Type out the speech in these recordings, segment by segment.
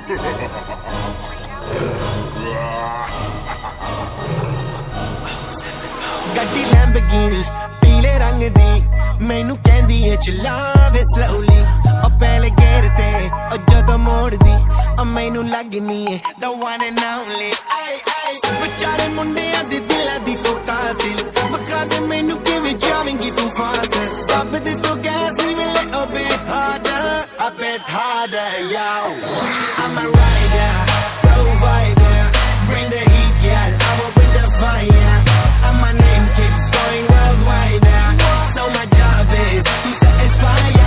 ਗੱਡੀ ਲੈਂਬਰਗਿਨੀ ਪੀਲੇ ਰੰਗ ਦੀ ਮੈਨੂੰ ਕਹਿੰਦੀ ਏ ਚਲਾਵੇ slowly ਉਹ ਪਹਿਲੇ ਗੇਰ ਤੇ ਉਹ ਜਦੋਂ ਮੋੜਦੀ ਉਹ ਮੈਨੂੰ ਲੱਗਨੀ ਏ the one and only ਵਿਚਾਰੇ ਮੁੰਡਿਆਂ ਦੇ ਦਿਲਾਂ ਦੀ ਤੂੰ ਕਾਤਿਲ ਬਖਾ ਦੇ ਮੈਨੂੰ ਕਿਵੇਂ ਜਾਵੇਂਗੀ ਤੂੰ ਫਾਸਟ ਰੱਬ ਦੇ ਤੂੰ ਗੈਸ ਨਹੀਂ ਮਿਲੇ a bit harder yo I'm a rider provider bring the heat girl I will bring the fire and my name keeps going worldwide so my job is to satisfy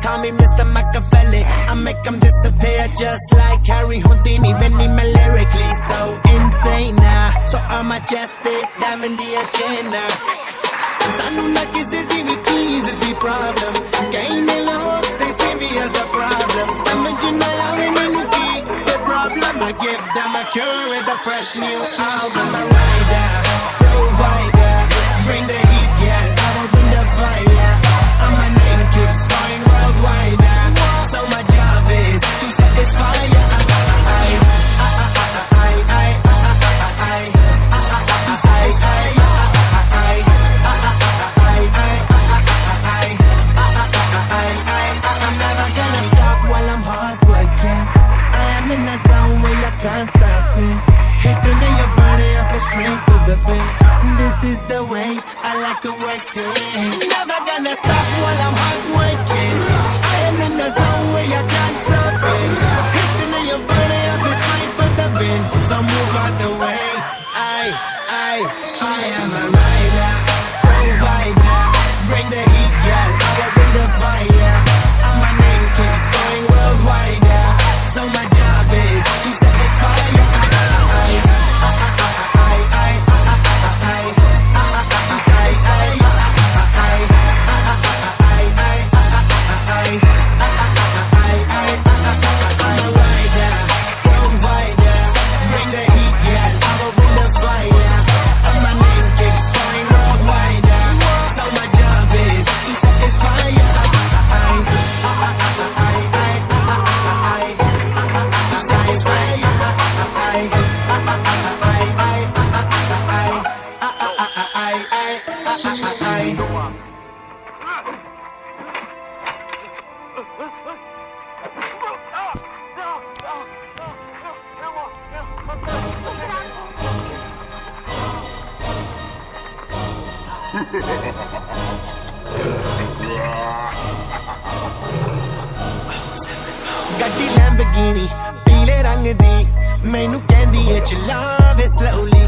Call me Mr. Machiavelli I make them disappear just like Harry Houdini Benny me lyrically so insane now So I'm majestic, diamond the agenda Sanu na kisi di vi cheese di problem Kahin loog they see me as a problem Samajh na aave mainu ki the problem I give them a cure with a fresh new album A rider, provider Bring the heat, girl, I will bring the fire And my name keeps going worldwide So my job is to satisfy I'm never gonna stop while I'm heartbreaking I am in a zone where you can't stop me Hitting in your body, I feel straight to the beat This is the way I like to work things Never gonna stop while I'm heartbreaking I am in a zone where you can't stop it Hitting in your body, I feel straight to the beat So move out the way I am a rider, provider Bring the heat, girl, I will bring the fire And my name keeps going worldwide So my job is to satisfy ਗੱਡੀ Lamborghini ਪੀਲੇ ਰੰਗ ਦੀ ਮੈਨੂੰ ਕਹਿੰਦੀ ਏ ਚਲਾਵੇ slowly